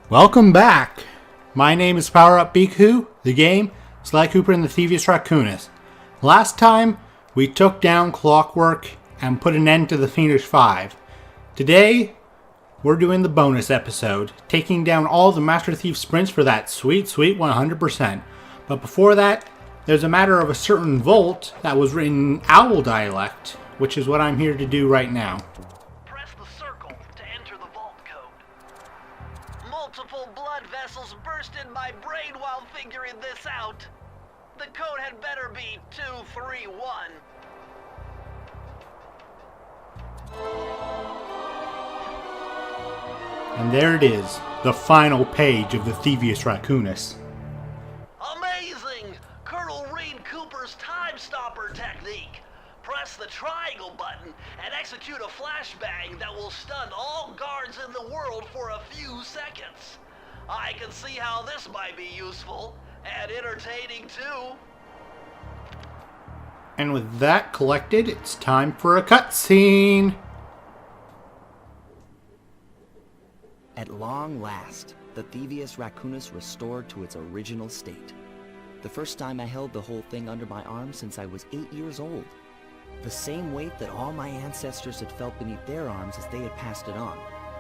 Welcome back! My name is Power Up Biku, the game, Sly Cooper and the Thievius Raccoonus. Last time, we took down Clockwork and put an end to the Fiendish 5. Today, we're doing the bonus episode, taking down all the Master Thief sprints for that sweet 100%. But before that, there's a matter of a certain vault that was written in Owl dialect, which is what I'm here to do right now. Press the circle to enter the vault code. Multiple blood vessels burst in my brain while figuring this out. The code had better be 231. And there it is, the final page of the Thievius Raccoonus. Amazing! Colonel Reed Cooper's time stopper technique. Press the triangle button and execute a flashbang that will stun all guards in the world for a few seconds. I can see how this might be useful and entertaining too. And with that collected, it's time for a cutscene. At long last, the Thievius Raccoonus restored to its original state. The first time I held the whole thing under my arm since I was 8 years old. The same weight that all my ancestors had felt beneath their arms as they had passed it on.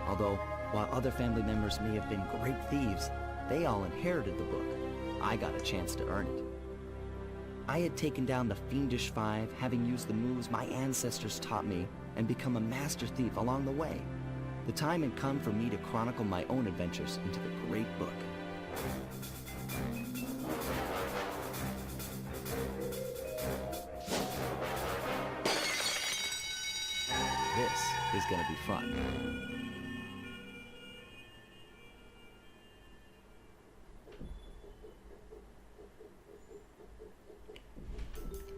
Although, while other family members may have been great thieves, they all inherited the book. I got a chance to earn it. I had taken down the Fiendish 5, having used the moves my ancestors taught me, and become a master thief along the way. The time had come for me to chronicle my own adventures into the great book. This is gonna be fun.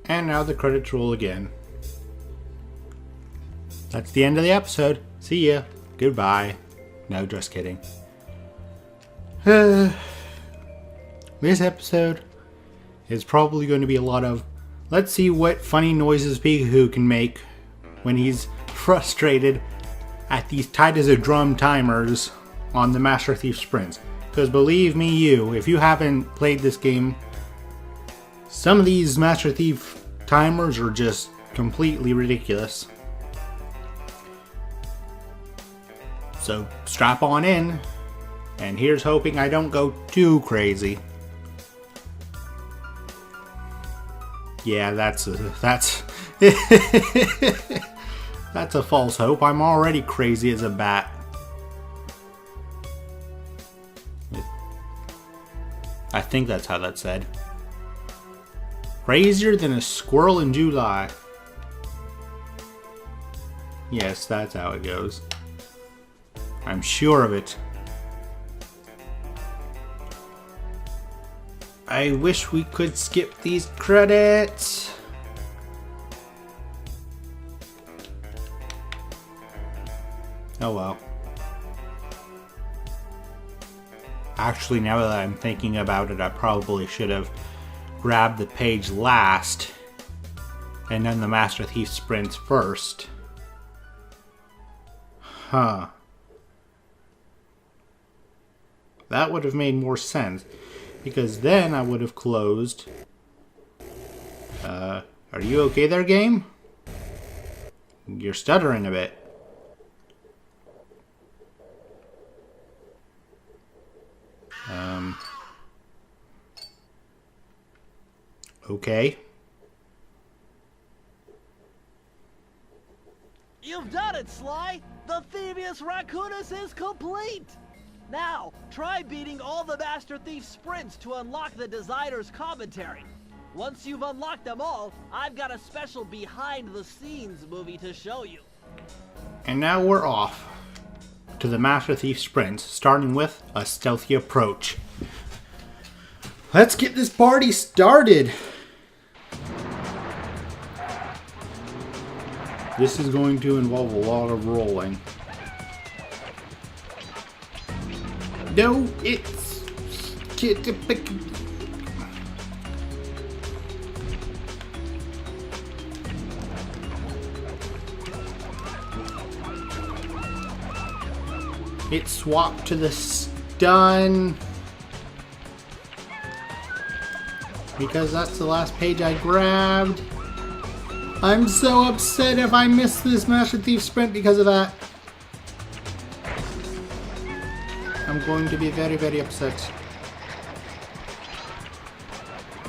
And now the credits roll again. That's the end of the episode. See ya. Goodbye. No, just kidding. This episode is probably going to be a lot of, let's see what funny noises Pikachu can make when he's frustrated at these tight as a drum timers on the Master Thief sprints. Because believe me if you haven't played this game, some of these Master Thief timers are just completely ridiculous. So strap on in, and here's hoping I don't go too crazy. Yeah, that's that's a false hope. I'm already crazy as a bat. I think that's how that's said. Crazier than a squirrel in July. Yes, that's how it goes. I'm sure of it. I wish we could skip these credits. Oh well. Actually, now that I'm thinking about it, I probably should have grabbed the page last and then the Master Thief sprints first. Huh. That would have made more sense, because then I would have closed. Are you okay there, game? You're stuttering a bit. Okay. You've done it, Sly! The Thievius Raccoonus is complete! Now, try beating all the Master Thief sprints to unlock the designer's commentary. Once you've unlocked them all, I've got a special behind-the-scenes movie to show you. And now we're off to the Master Thief sprints, starting with a stealthy approach. Let's get this party started! This is going to involve a lot of rolling. No, it's... It swapped to the done. Because that's the last page I grabbed. I'm so upset if I miss this Master Thief sprint because of that. I'm going to be very, very upset.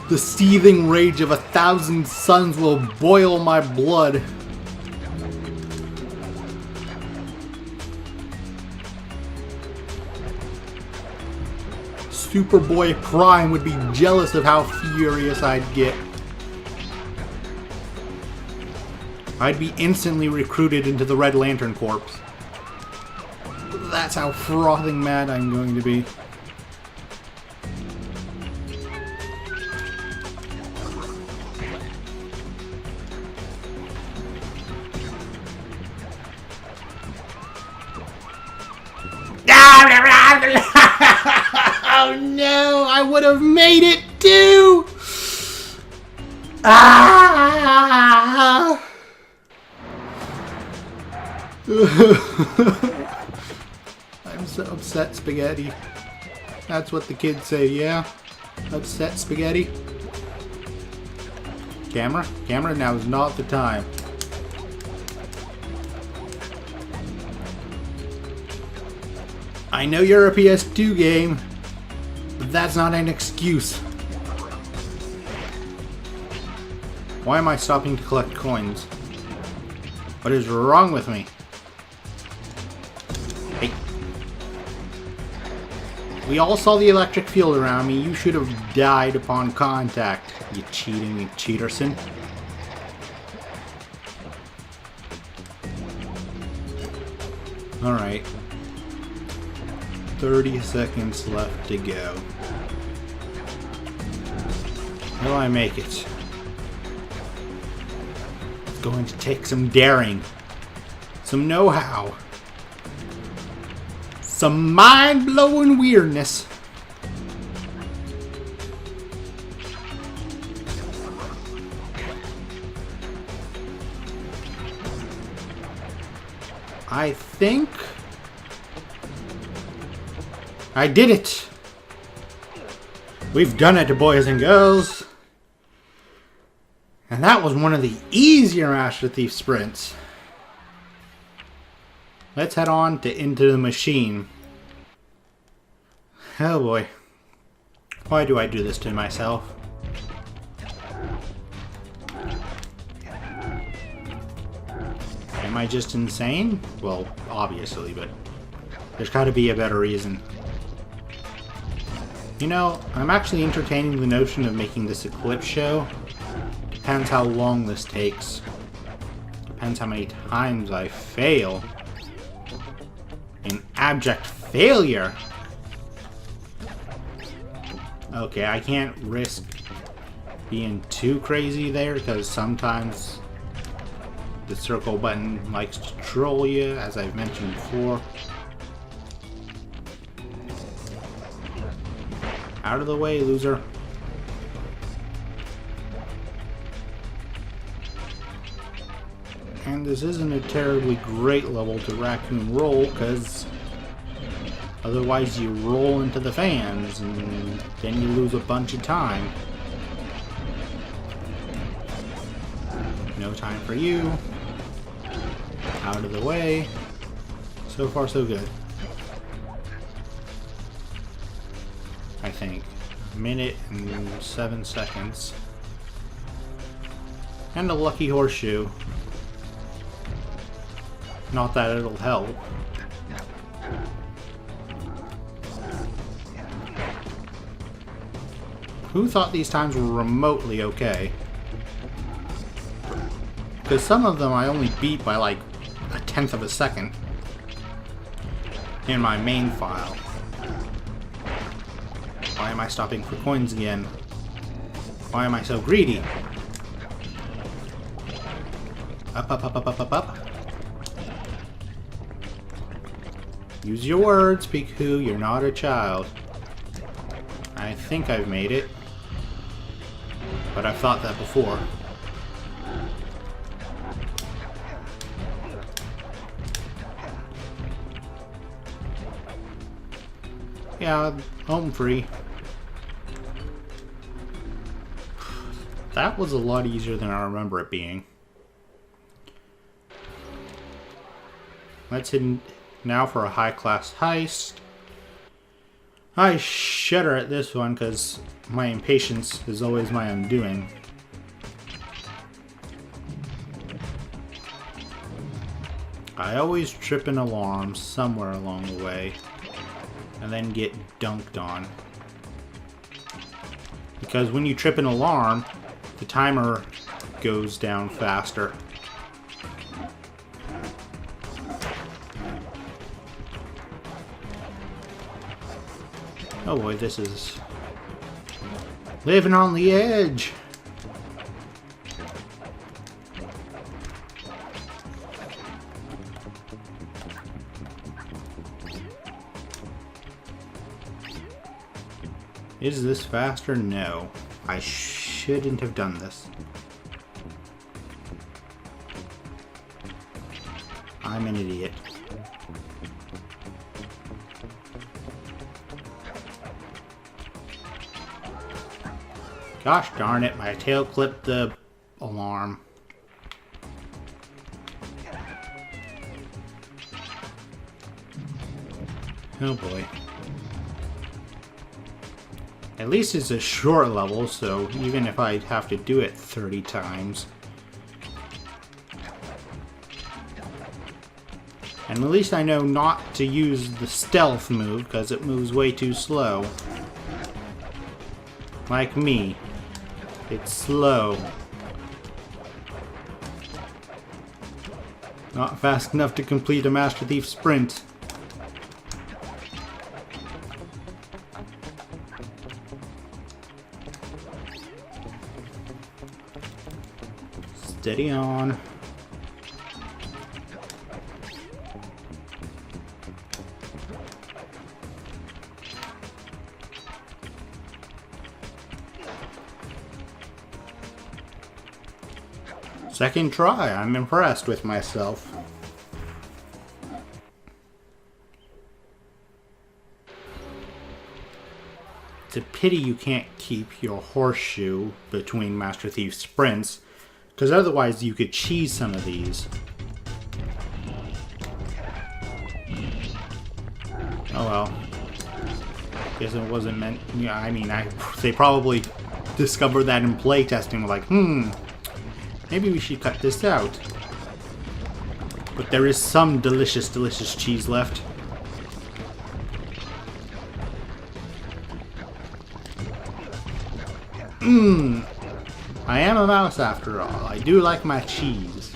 The seething rage of 1,000 suns will boil my blood. Superboy Prime would be jealous of how furious I'd get. I'd be instantly recruited into the Red Lantern Corps. That's how frothing mad I'm going to be. Oh no, I would have made it too! Ah! I'm so upset, Spaghetti. That's what the kids say, yeah? Upset, Spaghetti? Camera? Camera, now is not the time. I know you're a PS2 game, but that's not an excuse. Why am I stopping to collect coins? What is wrong with me? Hey. We all saw the electric field around me. You should have died upon contact, you cheating cheaterson. Alright. 30 seconds left to go. Will I make it? It's going to take some daring, some know-how, some mind-blowing weirdness. I think I did it! We've done it, boys and girls! And that was one of the easier Master Thief sprints. Let's head on to Into the Machine. Oh boy. Why do I do this to myself? Am I just insane? Well, obviously, but there's gotta be a better reason. You know, I'm actually entertaining the notion of making this a clip show. Depends how long this takes. Depends how many times I fail. In abject failure! Okay, I can't risk being too crazy there, because sometimes the circle button likes to troll you, as I've mentioned before. Out of the way, loser. And this isn't a terribly great level to raccoon roll, because otherwise you roll into the fans, and then you lose a bunch of time. No time for you. Out of the way. So far, so good. I think. A minute and 7 seconds. And a lucky horseshoe. Not that it'll help. Who thought these times were remotely okay? Because some of them I only beat by like 1/10 of a second in my main file. Why am I stopping for coins again? Why am I so greedy? Up, up, up, up, up, up, up. Use your words, Piku. You're not a child. I think I've made it. But I've thought that before. Yeah, home free. That was a lot easier than I remember it being. Let's hit now for a high-class heist. I shudder at this one because my impatience is always my undoing. I always trip an alarm somewhere along the way and then get dunked on. Because when you trip an alarm, the timer goes down faster. Oh boy, this is living on the edge. Is this faster? No. I shouldn't have done this. I'm an idiot. Gosh darn it, my tail clipped the alarm. Oh boy. At least it's a short level, so even if I have to do it 30 times. And at least I know not to use the stealth move, because it moves way too slow. Like me. It's slow. Not fast enough to complete a Master Thief sprint. Steady on. Second try, I'm impressed with myself. It's a pity you can't keep your horseshoe between Master Thief sprints, because otherwise you could cheese some of these. Oh well. Guess it wasn't meant. Yeah, I mean, they probably discovered that in playtesting. Like, maybe we should cut this out. But there is some delicious, delicious cheese left. I am a mouse after all. I do like my cheese.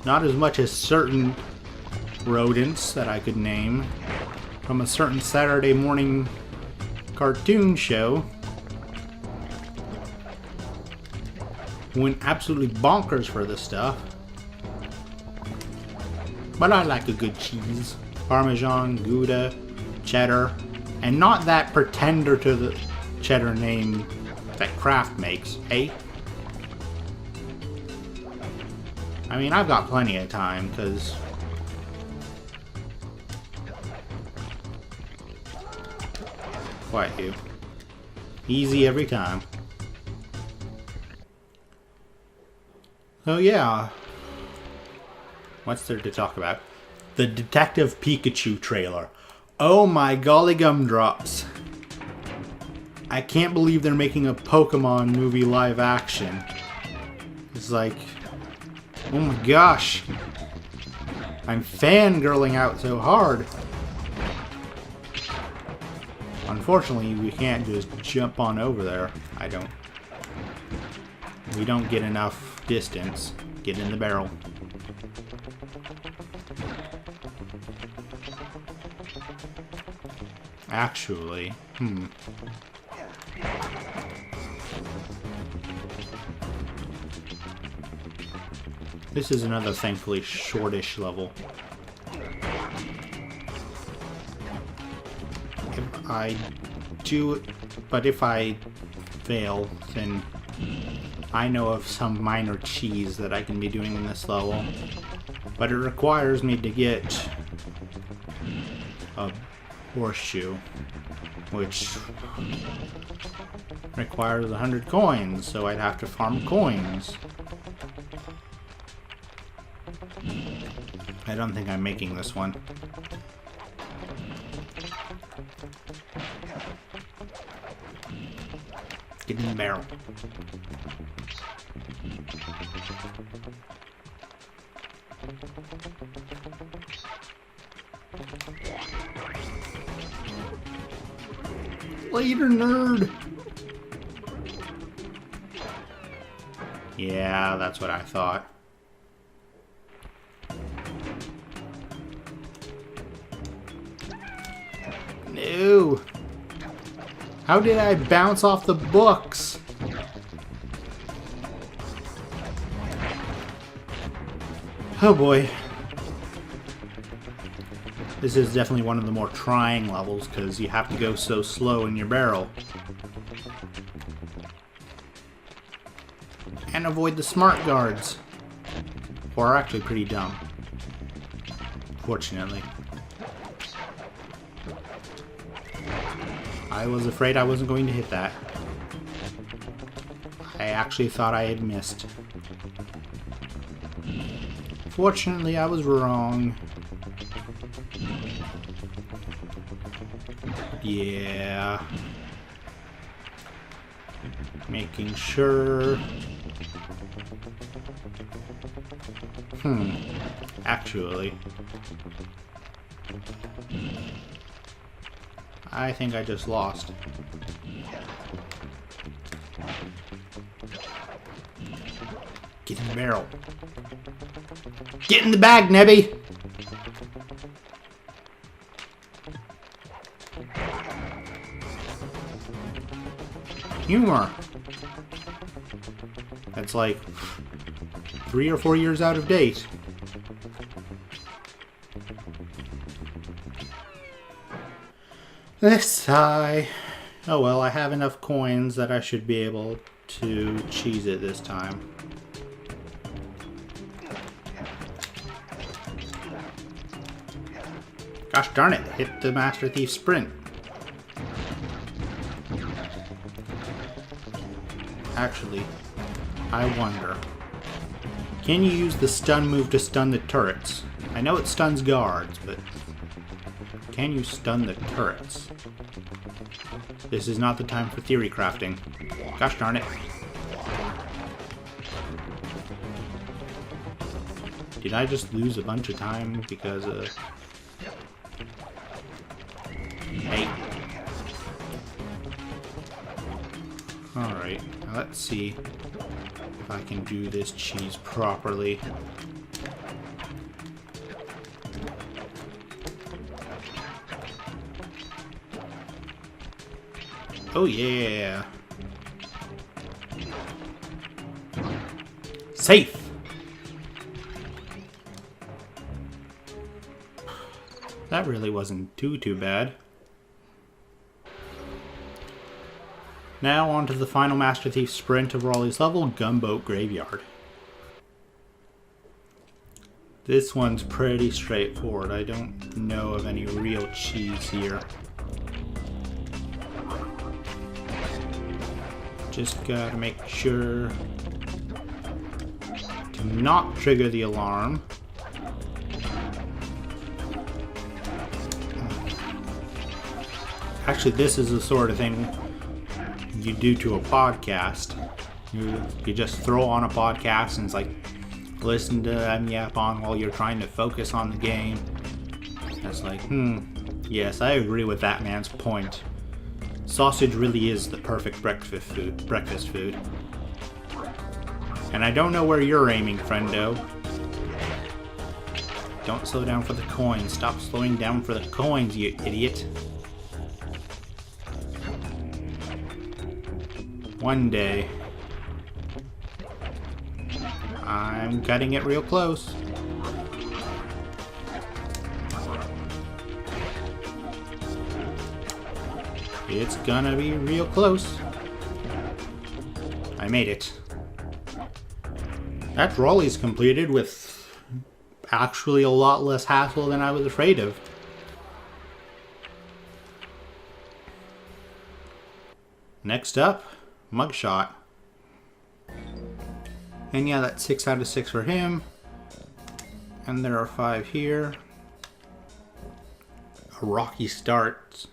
Not as much as certain rodents that I could name from a certain Saturday morning cartoon show. Went absolutely bonkers for this stuff. But I like a good cheese. Parmesan, Gouda, cheddar, and not that pretender to the cheddar name that Kraft makes, eh? I mean, I've got plenty of time, because quite you. Easy every time. So yeah, what's there to talk about? The Detective Pikachu trailer. Oh my golly gumdrops. I can't believe they're making a Pokemon movie live action. It's like, oh my gosh. I'm fangirling out so hard. Unfortunately, we can't just jump on over there. We don't get enough distance. Get in the barrel. Actually, this is another thankfully shortish level. If I do, but if I fail, then I know of some minor cheese that I can be doing in this level. But it requires me to get a horseshoe, which requires 100 coins, so I'd have to farm coins. I don't think I'm making this one. Get in the barrel. Later, nerd! Yeah, that's what I thought. No! How did I bounce off the books? Oh boy. This is definitely one of the more trying levels because you have to go so slow in your barrel. And avoid the smart guards. Who are actually pretty dumb. Fortunately. I was afraid I wasn't going to hit that. I actually thought I had missed. Fortunately, I was wrong. Yeah. Making sure. Actually. I think I just lost. Get in the barrel. Get in the bag, Nebby! Humor. That's like 3 or 4 years out of date. Let's sigh. Oh well, I have enough coins that I should be able to cheese it this time. Gosh darn it, hit the Master Thief sprint. Actually, I wonder, can you use the stun move to stun the turrets? I know it stuns guards, but can you stun the turrets? This is not the time for theory crafting. Gosh darn it. Did I just lose a bunch of time because of... Hey. Alright, now let's see if I can do this cheese properly. Oh yeah! Safe! That really wasn't too bad. Now on to the final Master Thief sprint of Raleigh's level, Gunboat Graveyard. This one's pretty straightforward. I don't know of any real cheese here. Just gotta make sure to not trigger the alarm. Actually, this is the sort of thing you do to a podcast. You just throw on a podcast and it's like, listen to them yap on while you're trying to focus on the game. It's like, yes, I agree with that man's point. Sausage really is the perfect breakfast food. And I don't know where you're aiming, friendo. Don't slow down for the coins. Stop slowing down for the coins, you idiot. One day, I'm cutting it real close. It's gonna be real close. I made it. That Raleigh's completed with actually a lot less hassle than I was afraid of. Next up, mugshot. And yeah, that's 6 out of 6 for him. And there are 5 here. A rocky start.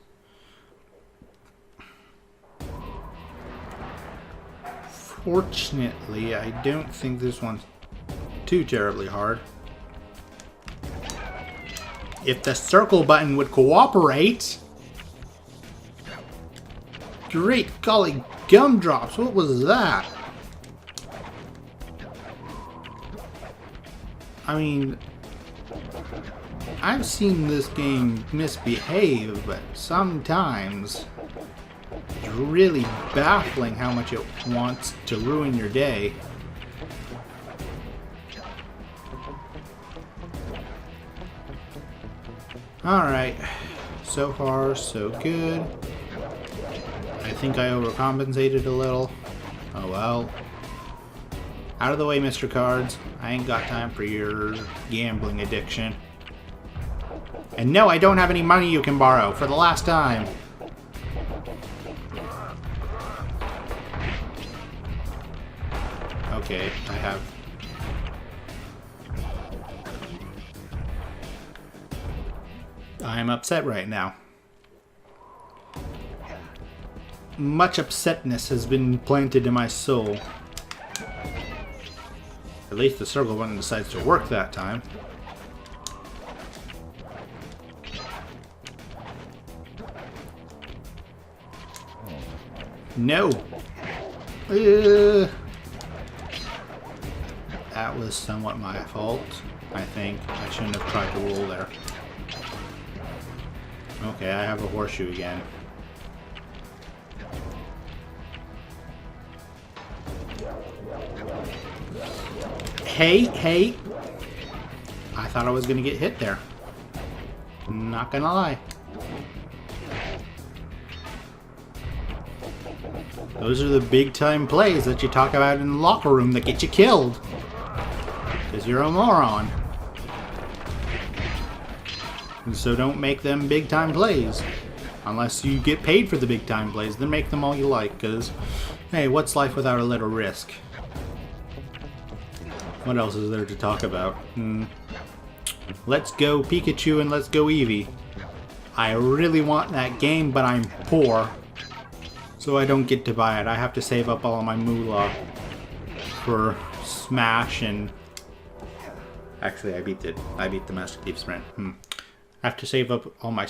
Fortunately, I don't think this one's too terribly hard. If the circle button would cooperate. Great golly gumdrops, what was that? I mean, I've seen this game misbehave, but sometimes it's really baffling how much it wants to ruin your day. Alright, so far so good. I think I overcompensated a little. Oh well. Out of the way, Mr. Cards. I ain't got time for your gambling addiction. And no, I don't have any money you can borrow, for the last time. Okay, I have... I'm upset right now. Much upsetness has been planted in my soul. At least the circle button decides to work that time. No! That was somewhat my fault, I think. I shouldn't have tried to roll there. Okay, I have a horseshoe again. Hey! I thought I was gonna get hit there. Not gonna lie. Those are the big time plays that you talk about in the locker room that get you killed. Because you're a moron. And so don't make them big time plays. Unless you get paid for the big time plays, then make them all you like. Because, hey, what's life without a little risk? What else is there to talk about? Let's go Pikachu and let's go Eevee. I really want that game, but I'm poor. So I don't get to buy it. I have to save up all of my moolah for Smash and... Actually, I beat the Master Thief Sprint. I have to save up all my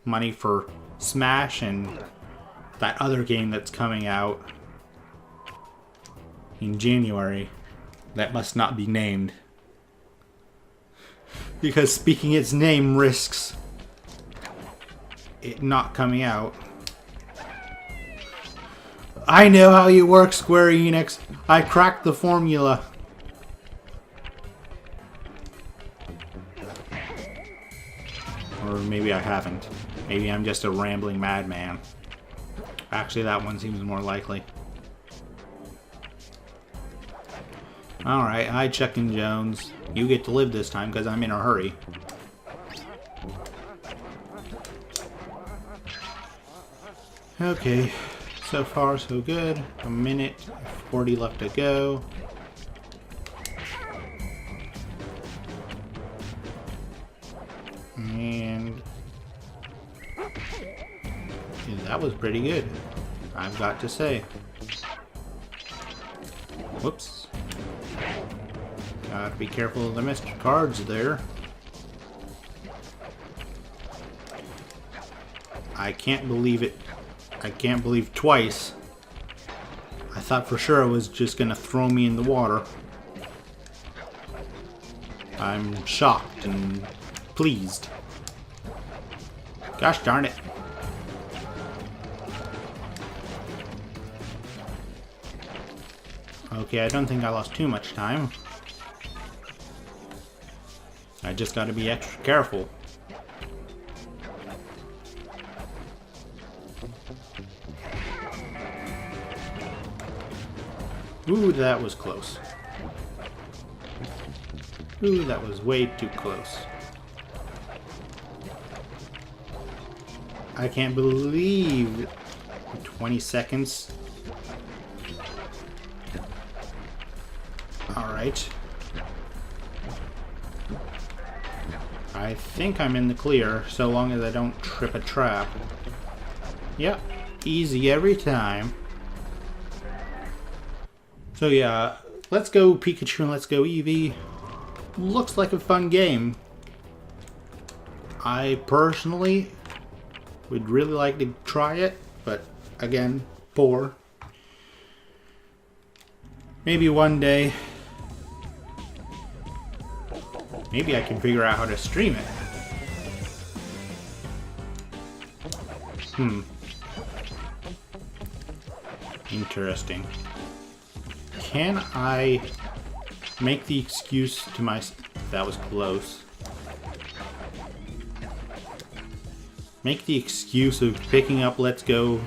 money for Smash and that other game that's coming out in January. That must not be named. Because speaking its name risks it not coming out. I know how you work, Square Enix. I cracked the formula. Or maybe I haven't. Maybe I'm just a rambling madman. Actually, that one seems more likely. Alright, hi Chuck and Jones. You get to live this time because I'm in a hurry. Okay, so far so good. A minute 40 left to go. And yeah, that was pretty good, I've got to say. Whoops. Gotta be careful of the Mr. Cards there. I can't believe it. I can't believe twice. I thought for sure it was just gonna throw me in the water. I'm shocked and pleased. Gosh darn it. Okay, I don't think I lost too much time. I just gotta be extra careful. Ooh, that was close. Ooh, that was way too close. I can't believe 20 seconds. Alright. I think I'm in the clear, so long as I don't trip a trap. Yep, easy every time. So yeah, let's go Pikachu and let's go Eevee. Looks like a fun game. I personally would really like to try it, but again, poor. Maybe one day. Maybe I can figure out how to stream it. Interesting. Can I make the excuse to my... That was close. Make the excuse of picking up Let's Go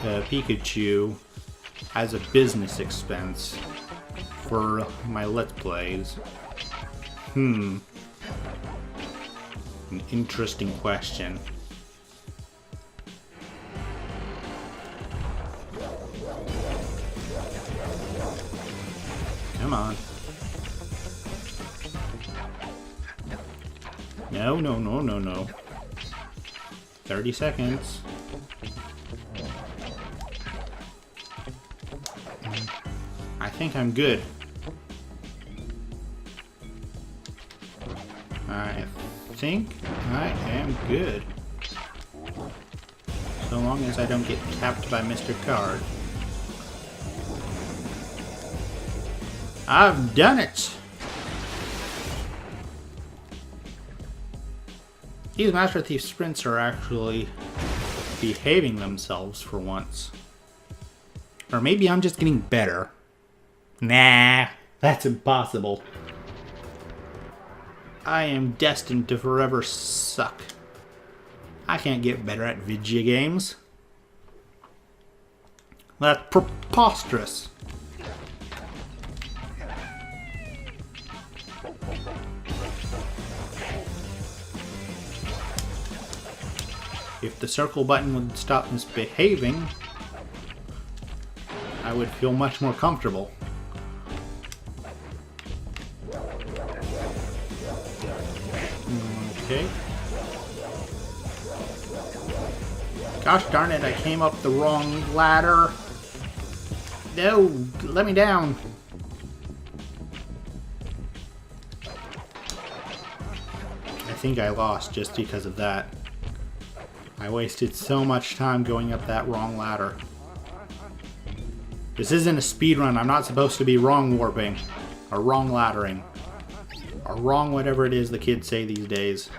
Pikachu as a business expense for my Let's Plays. An interesting question. Come on. No, no, no, no, no. 30 seconds. I think I'm good. I think I am good. So long as I don't get tapped by Mr. Card. I've done it! These Master Thief sprints are actually behaving themselves for once. Or maybe I'm just getting better. Nah, that's impossible. I am destined to forever suck. I can't get better at video games. That's preposterous. If the circle button would stop misbehaving, I would feel much more comfortable. Okay. Gosh darn it, I came up the wrong ladder. No, let me down. I think I lost just because of that. I wasted so much time going up that wrong ladder. This isn't a speedrun. I'm not supposed to be wrong warping. Or wrong laddering. Or wrong whatever it is the kids say these days.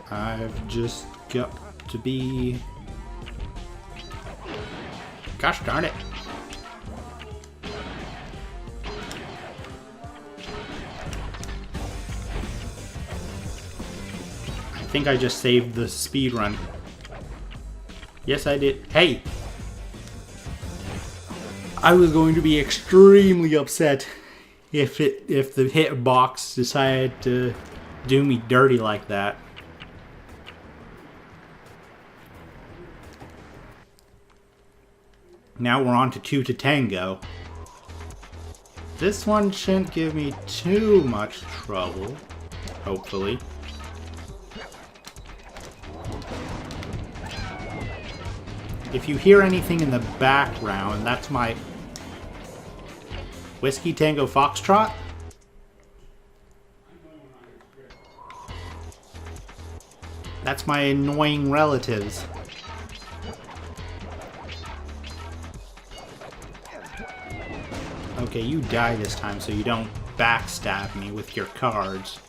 I've just got to be... Gosh darn it. I think I just saved the speed run. Yes, I did. Hey! I was going to be extremely upset if the hitbox decided to do me dirty like that. Now we're on to 2 to Tango. This one shouldn't give me too much trouble, hopefully. If you hear anything in the background, that's my Whiskey Tango Foxtrot. That's my annoying relatives. Okay, you die this time so you don't backstab me with your cards.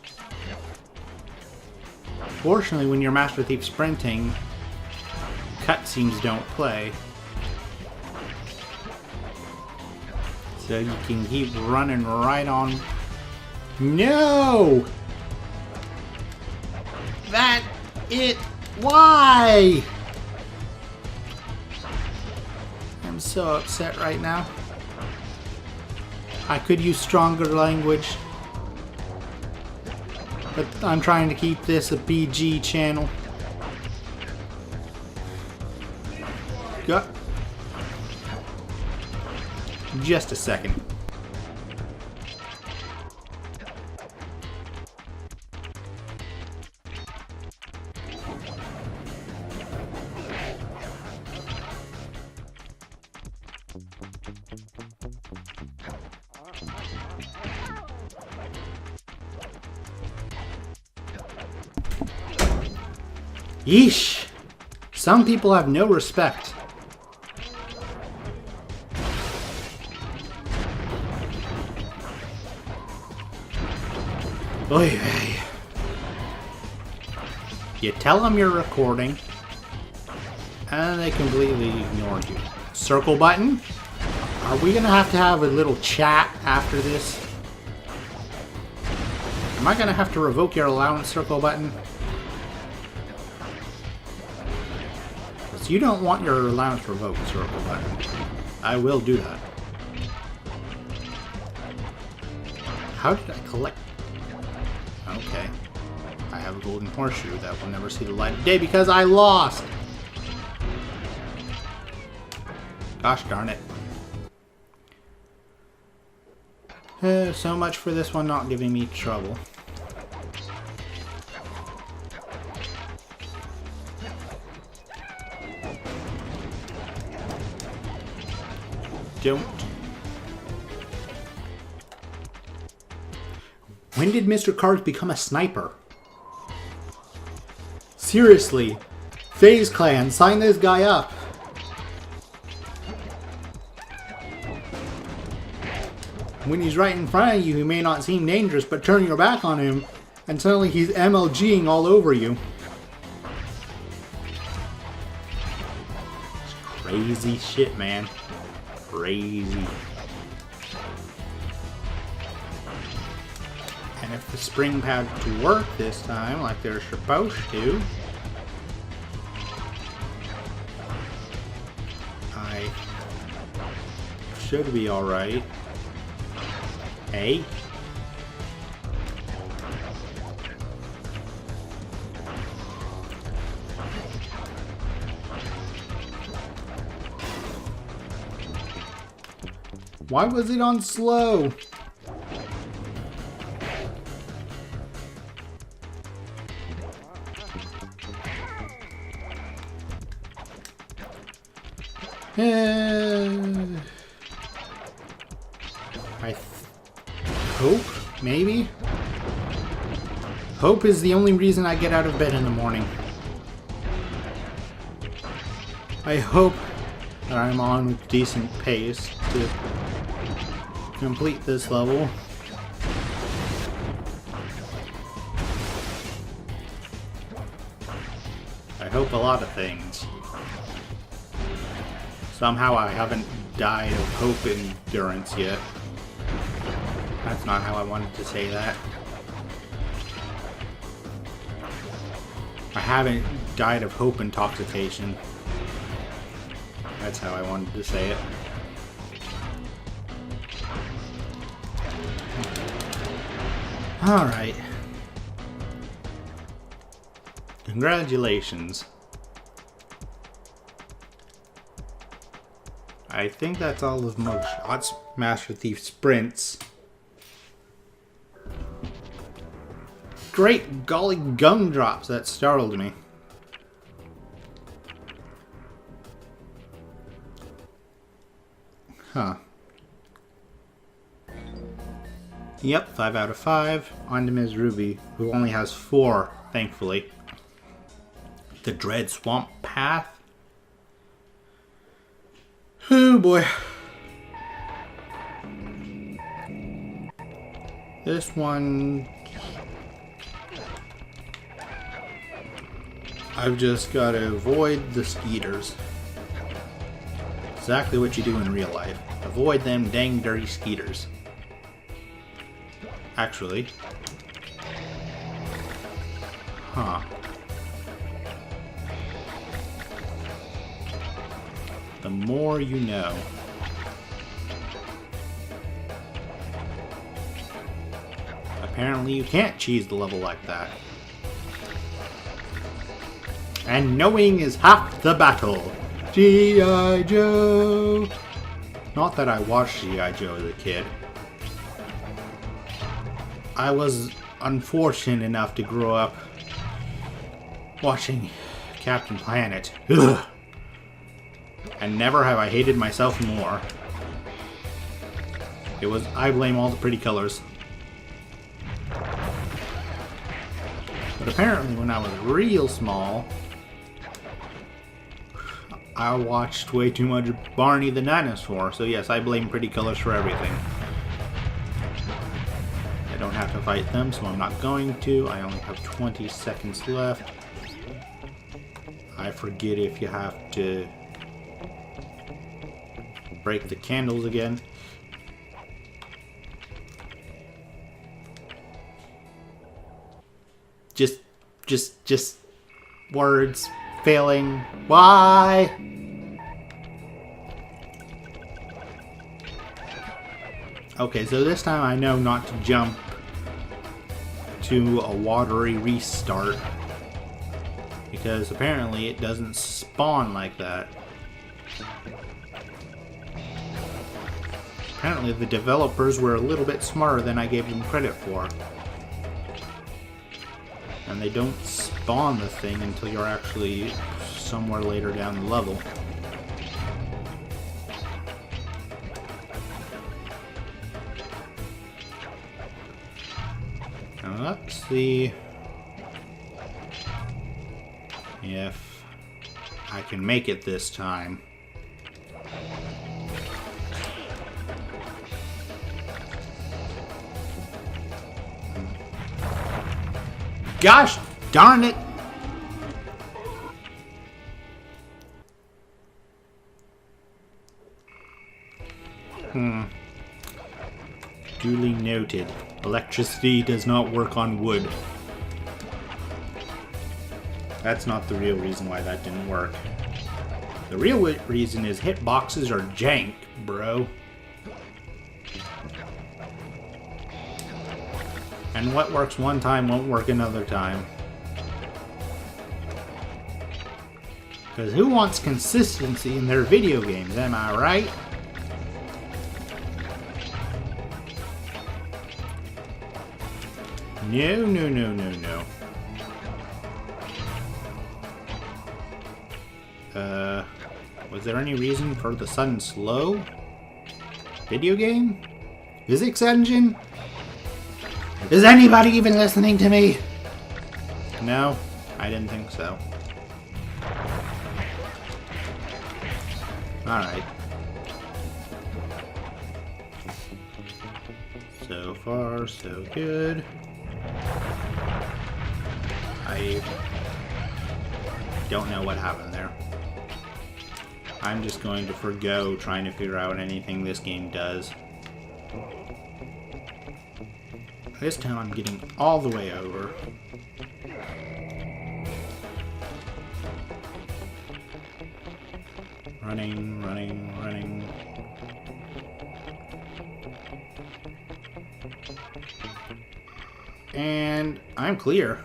Fortunately, when you're Master Thief sprinting, cutscenes don't play. So you can keep running right on. No! Why? I'm so upset right now. I could use stronger language. But I'm trying to keep this a PG channel. Got just a second. Yeesh! Some people have no respect. Oy vey. You tell them you're recording, and they completely ignore you. Circle button? Are we gonna have a little chat after this? Am I gonna have to revoke your allowance, circle button? Because you don't want your allowance revoked, circle button. I will do that. How did I collect? Okay. I have a golden horseshoe that will never see the light of day because I lost! Gosh darn it. So much for this one not giving me trouble. Don't. When did Mr. Cars become a sniper? Seriously, FaZe Clan, sign this guy up. When he's right in front of you, he may not seem dangerous, but turn your back on him, and suddenly he's MLGing all over you. It's crazy shit, man. Crazy. And if the spring pads work this time, like they're supposed to, I should be alright. Hey? Why was it on slow? I hope, maybe? Hope is the only reason I get out of bed in the morning. I hope that I'm on with decent pace to complete this level. I hope a lot of things. Somehow I haven't died of hope endurance yet. That's not how I wanted to say that. I haven't died of hope intoxication. That's how I wanted to say it. Alright. Congratulations. I think that's all of most shots. Master Thief sprints. Great golly gumdrops, that startled me. Huh. Yep, 5 out of 5. On to Ms. Ruby, who only has 4, thankfully. The Dread Swamp Path. Oh boy. This one, I've just got to avoid the skeeters. Exactly what you do in real life. Avoid them dang dirty skeeters. Actually. Huh. The more you know. Apparently you can't cheese the level like that. And knowing is half the battle. G.I. Joe. Not that I watched G.I. Joe as a kid. I was unfortunate enough to grow up watching Captain Planet. Ugh. And never have I hated myself more. I blame all the pretty colors. But apparently when I was real small, I watched way too much Barney the Dinosaur. So yes, I blame pretty colors for everything. I don't have to fight them, so I'm not going to. I only have 20 seconds left. I forget if you have to break the candles again. Just words failing. Why? Okay, so this time I know not to jump to a watery restart, because apparently it doesn't spawn like that. Apparently the developers were a little bit smarter than I gave them credit for. And they don't spawn the thing until you're actually somewhere later down the level. Now let's see if I can make it this time. Gosh darn it! Duly noted. Electricity does not work on wood. That's not the real reason why that didn't work. The real reason is hitboxes are jank, bro. And what works one time won't work another time. Because who wants consistency in their video games, am I right? No, no, no, no, no. Was there any reason for the sudden slow? Video game? Physics engine? Is anybody even listening to me? No, I didn't think so. Alright. So far, so good. I don't know what happened there. I'm just going to forgo trying to figure out anything this game does. This time I'm getting all the way over. Running, running, running. And I'm clear.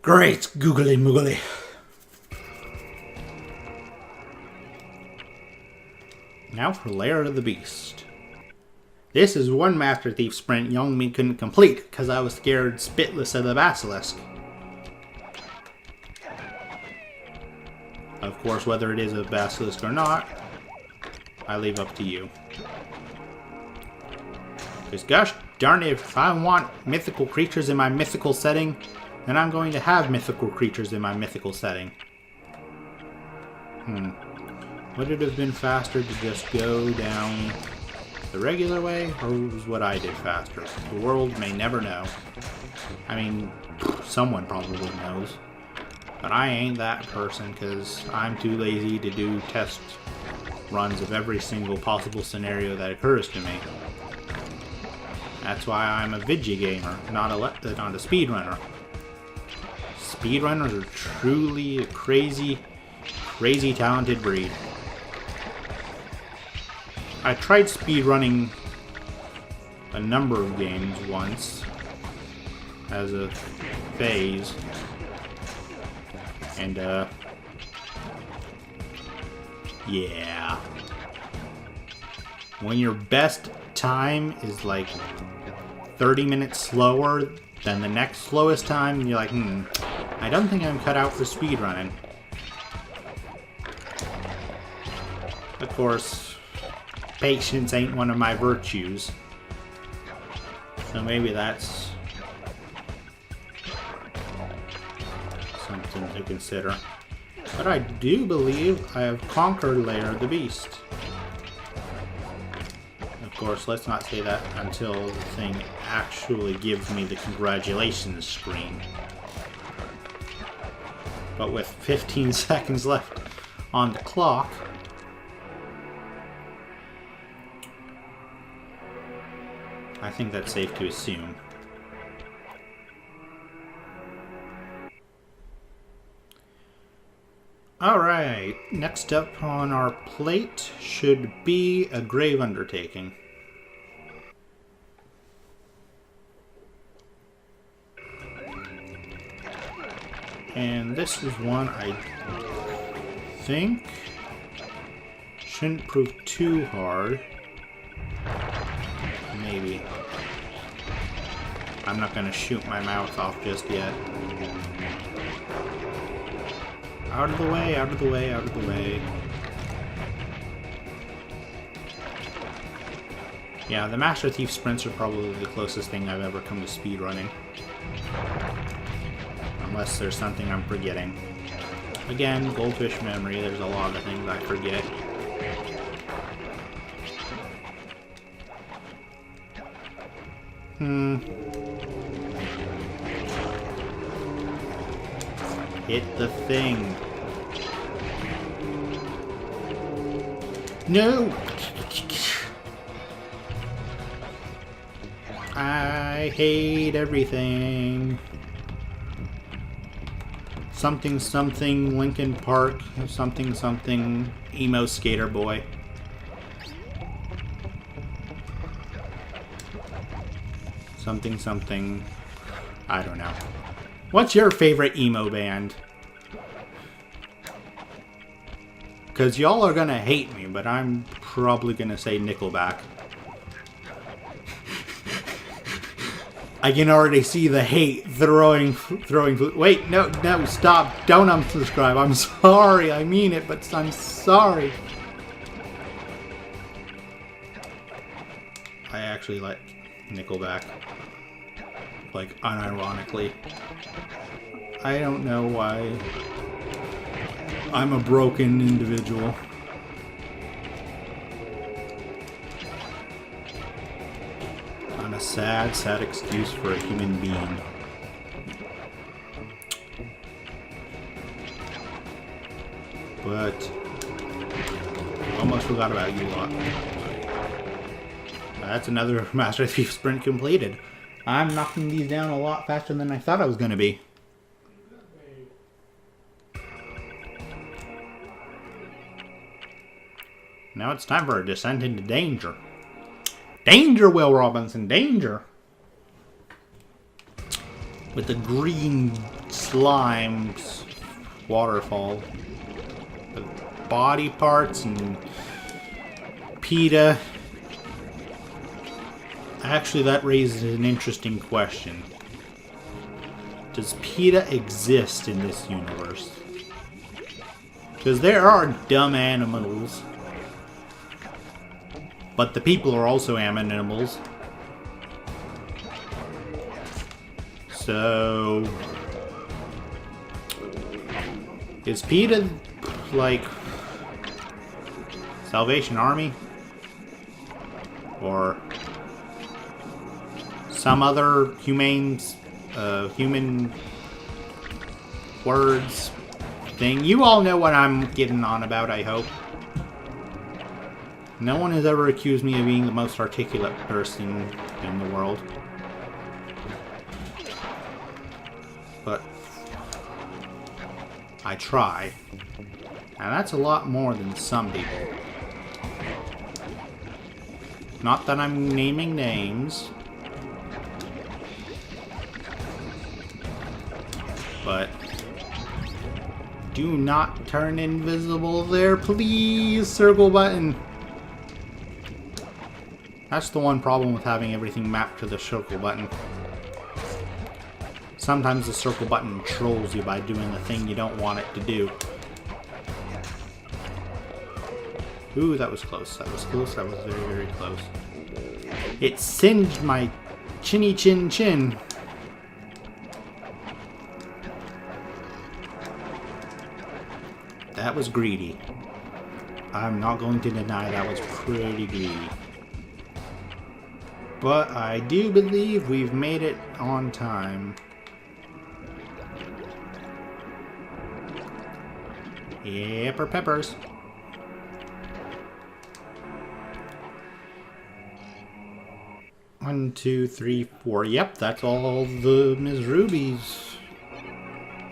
Great googly moogly. Now for Lair of the Beast. This is one Master Thief sprint young me couldn't complete because I was scared spitless of the basilisk. Of course, whether it is a basilisk or not, I leave up to you. Because gosh darn it, if I want mythical creatures in my mythical setting, then I'm going to have mythical creatures in my mythical setting. Would it have been faster to just go down the regular way, or was what I did faster? The world may never know. I mean, someone probably knows. But I ain't that person, because I'm too lazy to do test runs of every single possible scenario that occurs to me. That's why I'm a vidgy gamer, not a speedrunner. Speedrunners are truly a crazy, crazy talented breed. I tried speedrunning a number of games once as a phase, and yeah, when your best time is like 30 minutes slower than the next slowest time, you're like, I don't think I'm cut out for speedrunning. Of course, patience ain't one of my virtues, so maybe that's something to consider. But I do believe I have conquered Lair of the Beast. Of course, let's not say that until the thing actually gives me the congratulations screen. But with 15 seconds left on the clock, I think that's safe to assume. Alright, next up on our plate should be a grave undertaking. And this is one I think shouldn't prove too hard. Maybe. I'm not gonna shoot my mouth off just yet. Out of the way, out of the way, out of the way. Yeah, the Master Thief sprints are probably the closest thing I've ever come to speedrunning. Unless there's something I'm forgetting. Again, goldfish memory, there's a lot of things I forget. Hit the thing. No! I hate everything. Something something Linkin Park, something something emo skater boy. Something something, I don't know. What's your favorite emo band? Because y'all are gonna hate me, but I'm probably gonna say Nickelback. I can already see the hate throwing. Wait, no, stop! Don't unsubscribe. I'm sorry. I mean it, but I'm sorry. I actually like Nickelback, like unironically. I don't know why. I'm a broken individual. I'm a sad, sad excuse for a human being. But I almost forgot about you lot. That's another Master Thief sprint completed. I'm knocking these down a lot faster than I thought I was going to be. Now it's time for a descent into danger. Danger, Will Robinson, danger! With the green slimes waterfall. The body parts and PETA. Actually, that raises an interesting question. Does PETA exist in this universe? Because there are dumb animals. But the people are also animals. So is PETA like Salvation Army? Or some other human words thing? You all know what I'm getting on about, I hope. No one has ever accused me of being the most articulate person in the world. But I try. And that's a lot more than some people. Not that I'm naming names. But do not turn invisible there, please. Circle button. That's the one problem with having everything mapped to the circle button. Sometimes the circle button trolls you by doing the thing you don't want it to do. Ooh, that was close. That was close. That was very, very close. It singed my chinny chin chin. That was greedy. I'm not going to deny that was pretty greedy. But I do believe we've made it on time. Yepper peppers. One, two, three, four. Yep, that's all the Ms. Ruby's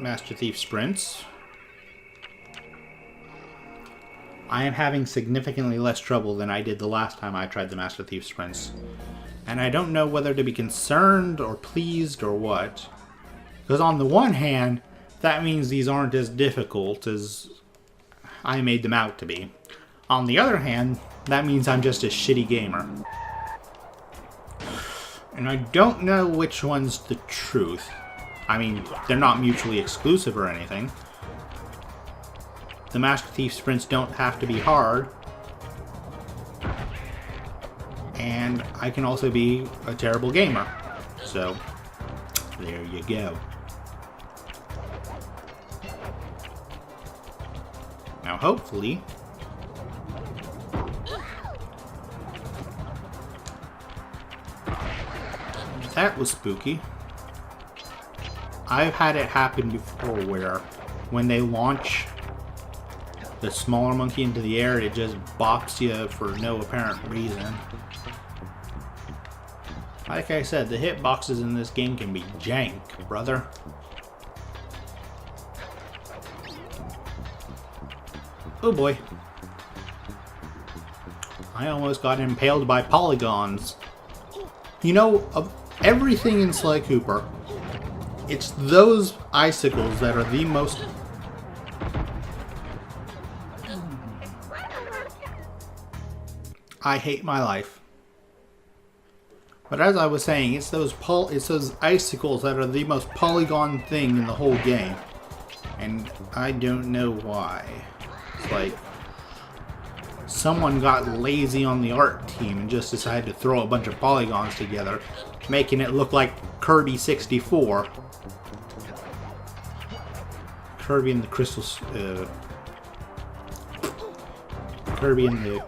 Master Thief sprints. I am having significantly less trouble than I did the last time I tried the Master Thief sprints. And I don't know whether to be concerned or pleased or what. Because on the one hand, that means these aren't as difficult as I made them out to be. On the other hand, that means I'm just a shitty gamer. And I don't know which one's the truth. I mean, they're not mutually exclusive or anything. The Master Thief sprints don't have to be hard. And I can also be a terrible gamer. So, there you go. Now hopefully... That was spooky. I've had it happen before where when they launch the smaller monkey into the air, it just bops you for no apparent reason. Like I said, the hitboxes in this game can be jank, brother. Oh boy. I almost got impaled by polygons. You know, of everything in Sly Cooper, it's those icicles that are the most... I hate my life. But as I was saying, it's those icicles that are the most polygon thing in the whole game. And I don't know why. It's like someone got lazy on the art team and just decided to throw a bunch of polygons together, making it look like Kirby 64. Kirby and the Crystal Kirby and the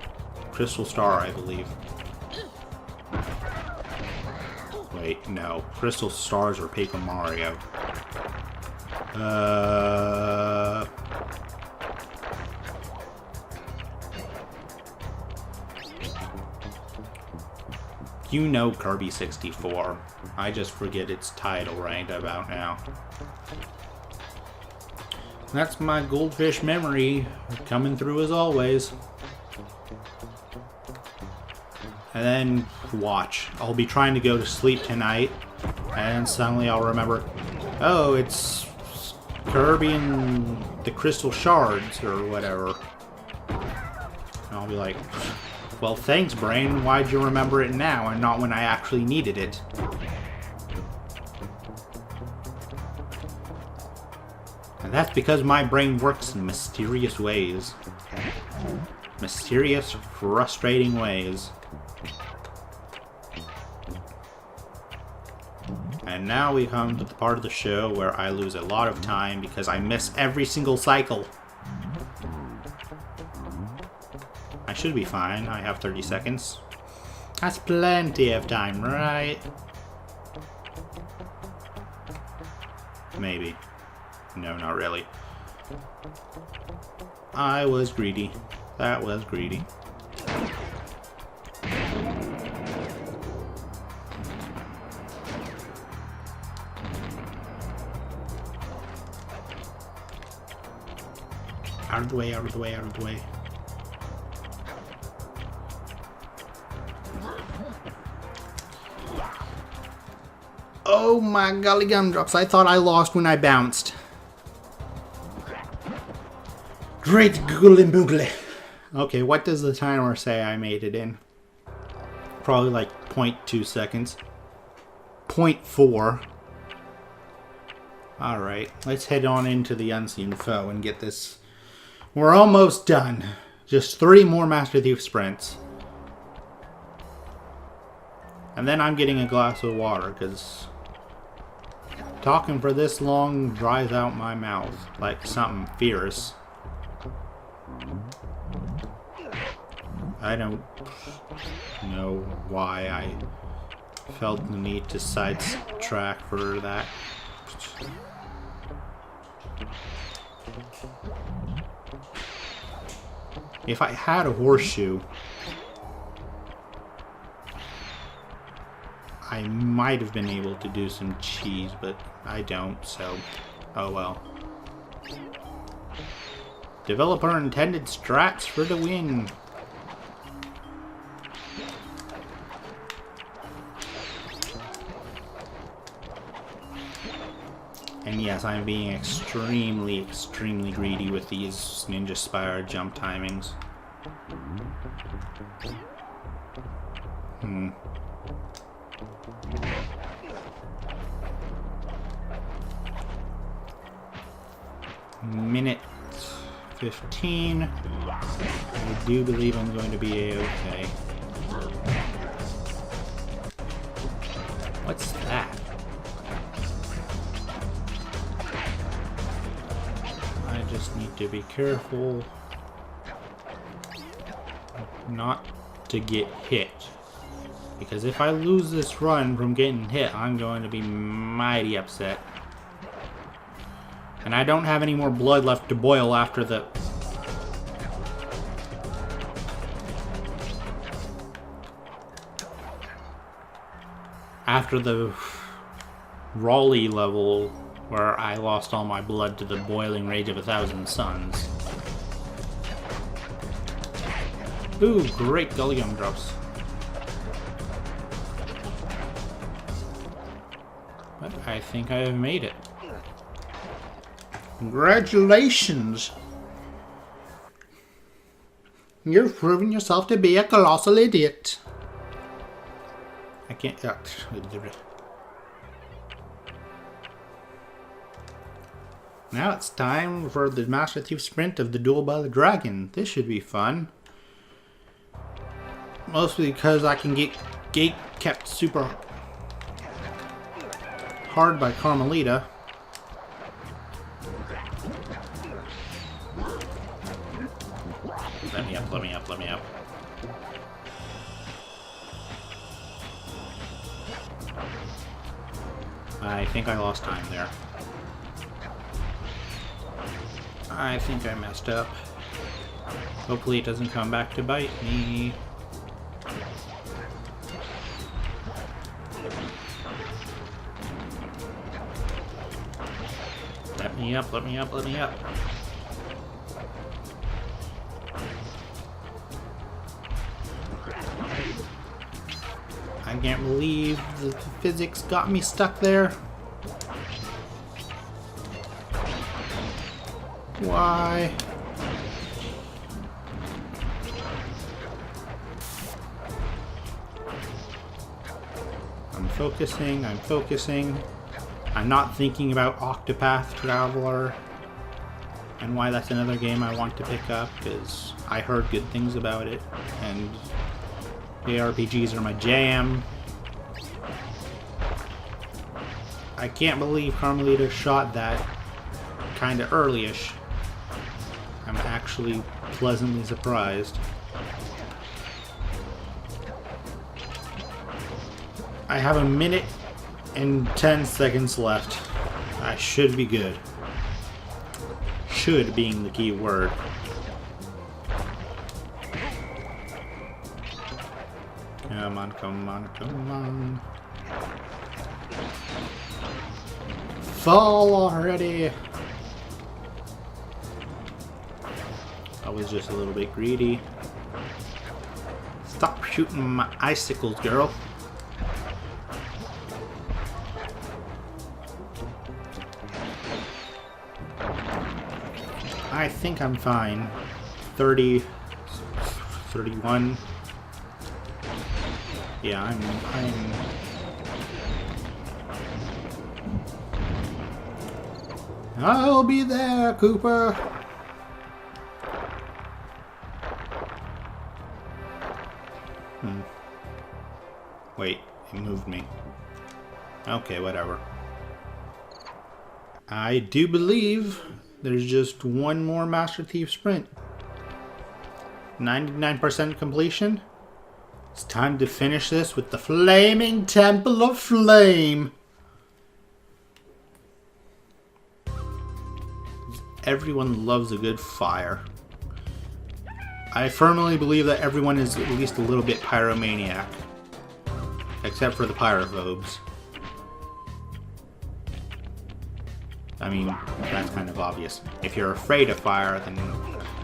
Crystal Star, I believe. Wait, no. Crystal Stars are Paper Mario. You know Kirby 64. I just forget its title right about now. That's my goldfish memory coming through as always. And then, watch. I'll be trying to go to sleep tonight, and suddenly I'll remember, oh, it's Kirby and the Crystal Shards, or whatever. And I'll be like, well, thanks, brain. Why'd you remember it now, and not when I actually needed it? And that's because my brain works in mysterious ways. Mysterious, frustrating ways. And now we come to the part of the show where I lose a lot of time because I miss every single cycle. I should be fine. I have 30 seconds. That's plenty of time, right? Maybe. No, not really. I was greedy. That was greedy. Out of the way, out of the way, out of the way. Oh my golly gumdrops, I thought I lost when I bounced. Great googly boogly. Okay, what does the timer say I made it in? Probably like 0.2 seconds. 0.4. Alright, let's head on into the unseen foe and get this. We're almost done. Just 3 more Master Thief sprints. And then I'm getting a glass of water, because talking for this long dries out my mouth like something fierce. I don't know why I felt the need to sidetrack for that. If I had a horseshoe, I might have been able to do some cheese, but I don't, so oh well. Developer intended strats for the win. And yes, I'm being extremely, extremely greedy with these Ninja Spire jump timings. Minute 15. I do believe I'm going to be A-okay. What's that? I just need to be careful not to get hit. Because if I lose this run from getting hit, I'm going to be mighty upset. And I don't have any more blood left to boil after the... After the Raleigh level, where I lost all my blood to the boiling rage of 1,000 suns. Ooh, great gully gumdrops. But I think I have made it. Congratulations! You've proven yourself to be a colossal idiot. I can't... Now it's time for the Master Thief sprint of the Duel by the Dragon. This should be fun. Mostly because I can get gate kept super hard by Carmelita. Let me up, let me up, let me up. I think I lost time there. I think I messed up. Hopefully it doesn't come back to bite me. Let me up, let me up, let me up. I can't believe the physics got me stuck there. Why? I'm focusing, I'm focusing. I'm not thinking about Octopath Traveler and why that's another game I want to pick up, because I heard good things about it and ARPGs are my jam. I can't believe Carmelita shot that kinda early-ish. I'm actually pleasantly surprised. I have a minute and 10 seconds left. I should be good. Should being the key word. Come on, come on, come on. Fall already! I was just a little bit greedy. Stop shooting my icicles, girl. I think I'm fine. 30, 31. Yeah, I'm I'll be there, Cooper. Wait, it moved me. Okay, whatever. I do believe there's just one more Master Thief sprint. 99% completion. It's time to finish this with the Flaming Temple of Flame. Everyone loves a good fire. I firmly believe that everyone is at least a little bit pyromaniac. Except for the pyrophobes. I mean, that's kind of obvious. If you're afraid of fire, then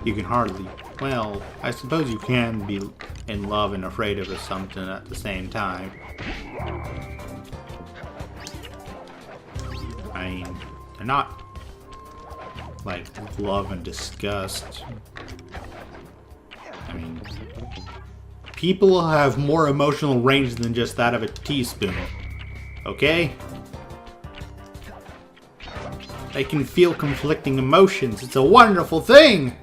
you can hardly... Well, I suppose you can be in love and afraid of something at the same time. I mean, they're not like love and disgust. I mean, people have more emotional range than just that of a teaspoon. Okay? They can feel conflicting emotions. It's a wonderful thing!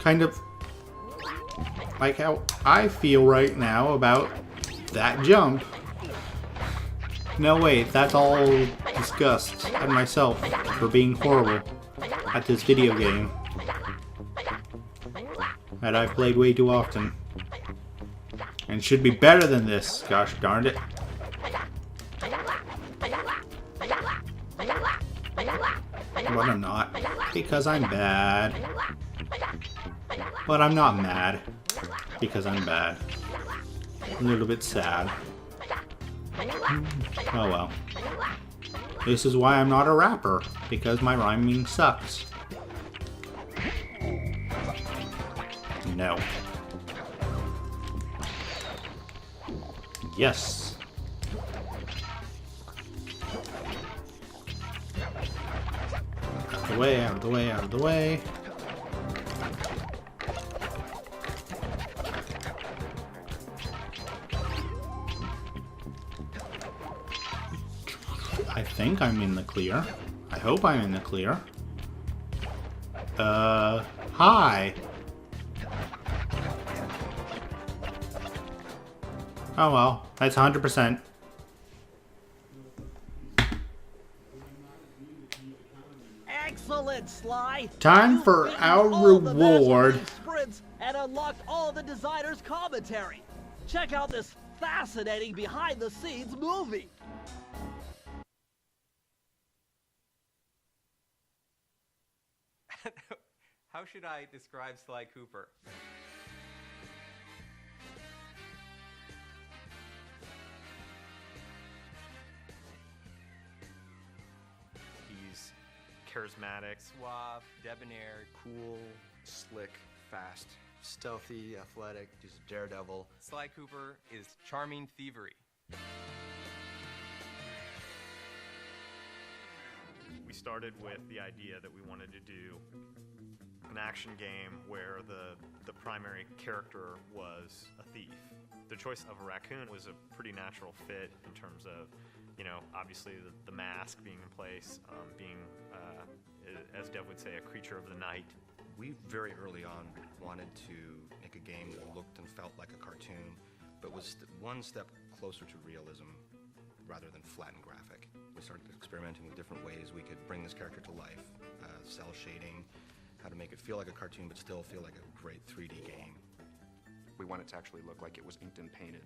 Kind of like how I feel right now about that jump. No, wait, that's all disgust at myself for being horrible at this video game that I've played way too often. And should be better than this, gosh darn it. But I'm not, because I'm bad. But I'm not mad, because I'm bad. A little bit sad. Oh well. This is why I'm not a rapper, because my rhyming sucks. No. Yes. Out of the way, out of the way, out of the way. I think I'm in the clear. I hope I'm in the clear. Hi. Oh well, that's 100%. Excellent, Sly. Time for You've beaten our all the reward. Master Chief sprints and unlocked all the designer's commentary. Check out this fascinating behind-the-scenes movie. How should I describe Sly Cooper? He's charismatic, suave, debonair, Cool, slick, fast, stealthy, athletic, he's a daredevil. Sly Cooper is charming thievery. We started with the idea that we wanted to do an action game where the primary character was a thief. The choice of a raccoon was a pretty natural fit in terms of, you know, obviously the mask being in place, being, as Dev would say, a creature of the night. We very early on wanted to make a game that looked and felt like a cartoon, but was one step closer to realism rather than flat and graphic. We started experimenting with different ways we could bring this character to life, cell shading, how to make it feel like a cartoon but still feel like a great 3D game. We want it to actually look like it was inked and painted,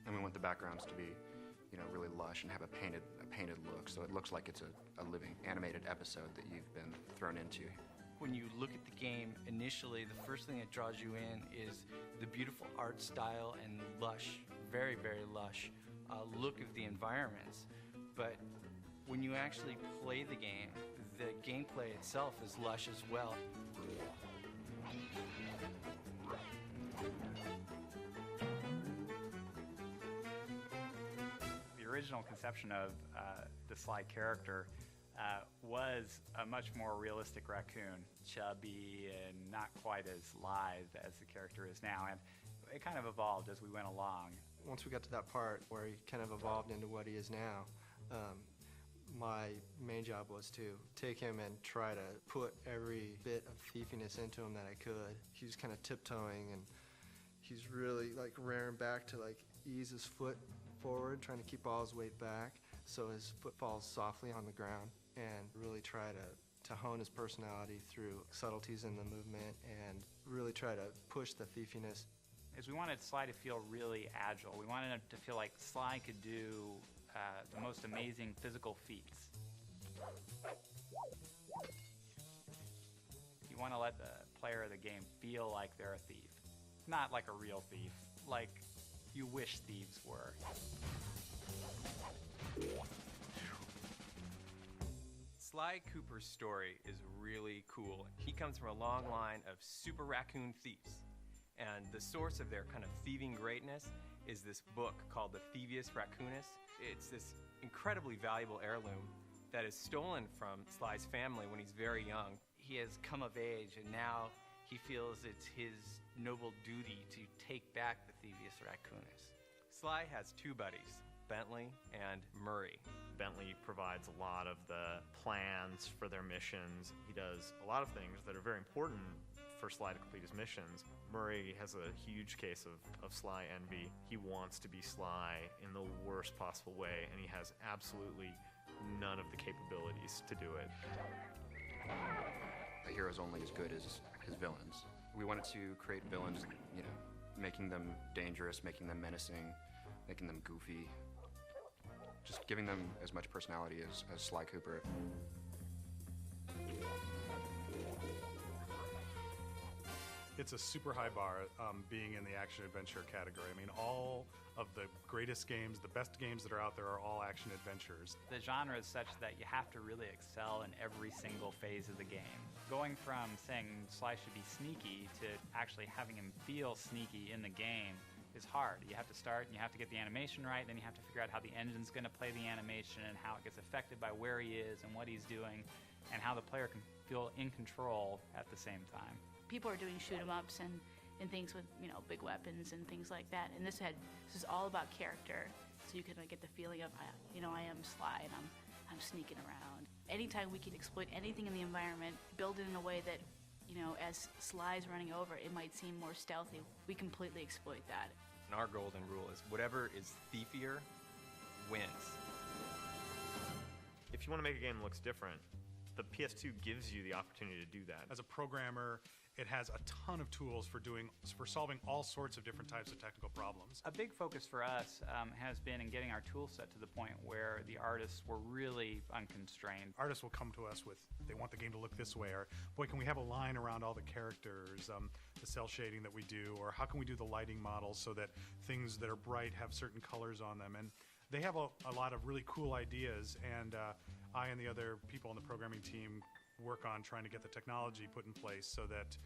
and we want the backgrounds to be, you know, really lush and have a painted look, so it looks like it's a living animated episode that you've been thrown into. When you look at the game, initially the first thing that draws you in is the beautiful art style and lush, very, very lush look of the environments. But when you actually play the game, the gameplay itself is lush as well. The original conception of the Sly character was a much more realistic raccoon, chubby and not quite as lithe as the character is now, and it kind of evolved as we went along. Once we got to that part where he kind of evolved into what he is now, my main job was to take him and try to put every bit of thiefiness into him that I could. He was kind of tiptoeing, and he's really like rearing back to like ease his foot forward, trying to keep all his weight back so his foot falls softly on the ground, and really try to hone his personality through subtleties in the movement and really try to push the thiefiness. Is we wanted Sly to feel really agile. We wanted him to feel like Sly could do the most amazing physical feats. You want to let the player of the game feel like they're a thief. Not like a real thief, like you wish thieves were. Sly Cooper's story is really cool. He comes from a long line of super raccoon thieves. And the source of their kind of thieving greatness is this book called the Thievius Raccoonus. It's this incredibly valuable heirloom that is stolen from Sly's family when he's very young. He has come of age, and now he feels it's his noble duty to take back the Thievius Raccoonus. Sly has two buddies, Bentley and Murray. Bentley provides a lot of the plans for their missions. He does a lot of things that are very important for Sly to complete his missions. Murray has a huge case of Sly envy. He wants to be Sly in the worst possible way, and he has absolutely none of the capabilities to do it. A hero's only as good as his villains. We wanted to create villains, you know, making them dangerous, making them menacing, making them goofy, just giving them as much personality as Sly Cooper. It's a super high bar being in the action-adventure category. I mean, all of the greatest games, the best games that are out there are all action-adventures. The genre is such that you have to really excel in every single phase of the game. Going from saying Sly should be sneaky to actually having him feel sneaky in the game is hard. You have to start and you have to get the animation right, then you have to figure out how the engine's going to play the animation and how it gets affected by where he is and what he's doing and how the player can feel in control at the same time. People are doing shoot-'em-ups and things with, you know, big weapons and things like that. And this is all about character, so you can get the feeling of, you know, I am Sly and I'm sneaking around. Anytime we can exploit anything in the environment, build it in a way that, you know, as Sly's running over, it might seem more stealthy. We completely exploit that. And our golden rule is whatever is thiefier wins. If you want to make a game that looks different, the PS2 gives you the opportunity to do that. As a programmer, it has a ton of tools for solving all sorts of different types of technical problems. A big focus for us has been in getting our tool set to the point where the artists were really unconstrained. Artists will come to us with, they want the game to look this way, or boy, can we have a line around all the characters, the cell shading that we do, or how can we do the lighting models so that things that are bright have certain colors on them. And they have a lot of really cool ideas, and I and the other people on the programming team work on trying to get the technology put in place so that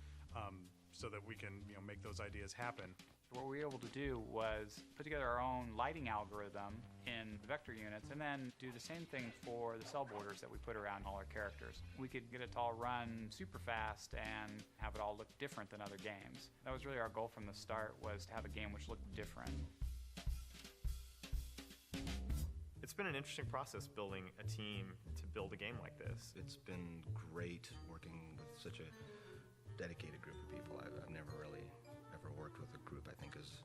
we can, you know, make those ideas happen. What we were able to do was put together our own lighting algorithm in the vector units and then do the same thing for the cell borders that we put around all our characters. We could get it to all run super fast and have it all look different than other games. That was really our goal from the start, was to have a game which looked different. It's been an interesting process building a team to build a game like this. It's been great working with such a dedicated group of people. I've never really ever worked with a group I think as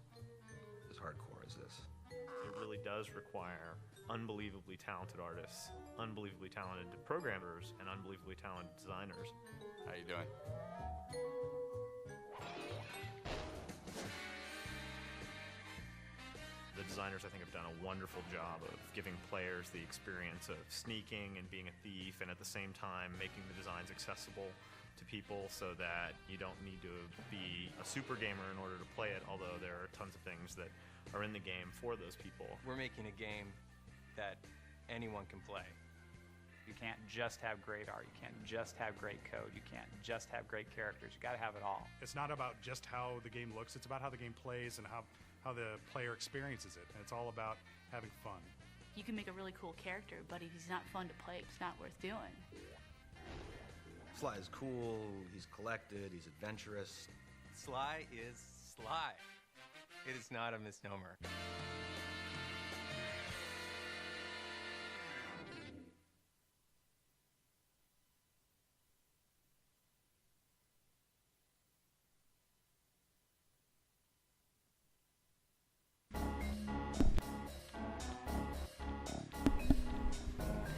hardcore as this. It really does require unbelievably talented artists, unbelievably talented programmers, and unbelievably talented designers. How you doing? The designers, I think, have done a wonderful job of giving players the experience of sneaking and being a thief, and at the same time making the designs accessible to people so that you don't need to be a super gamer in order to play it, although there are tons of things that are in the game for those people. We're making a game that anyone can play. You can't just have great art, you can't just have great code, you can't just have great characters, you gotta have it all. It's not about just how the game looks, it's about how the game plays and how the player experiences it. And it's all about having fun. you can make a really cool character, but if he's not fun to play, it's not worth doing. Sly is cool, he's collected, he's adventurous. Sly is Sly. It is not a misnomer.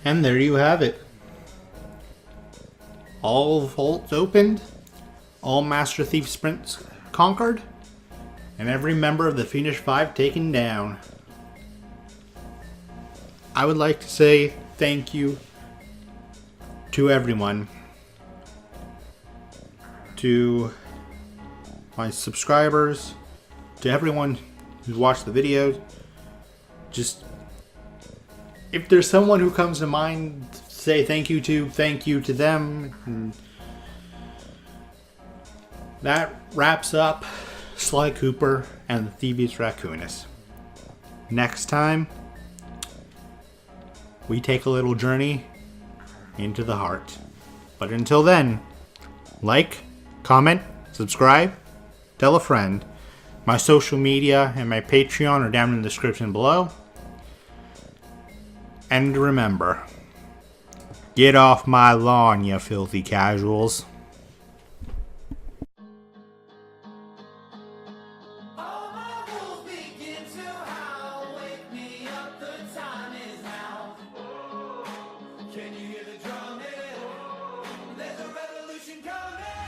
And there you have it. All vaults opened, all Master Thief sprints conquered, and every member of the Fiendish Five taken down. I would like to say thank you to everyone, to my subscribers, to everyone who's watched the videos. Just, if there's someone who comes to mind, say thank you to them. And that wraps up Sly Cooper and the Thievius Raccoonus. Next time, we take a little journey into the heart. But until then, like, comment, subscribe, tell a friend. My social media and my Patreon are down in the description below. And remember, get off my lawn, you filthy casuals. Can you hear the drumming? There's a revolution coming!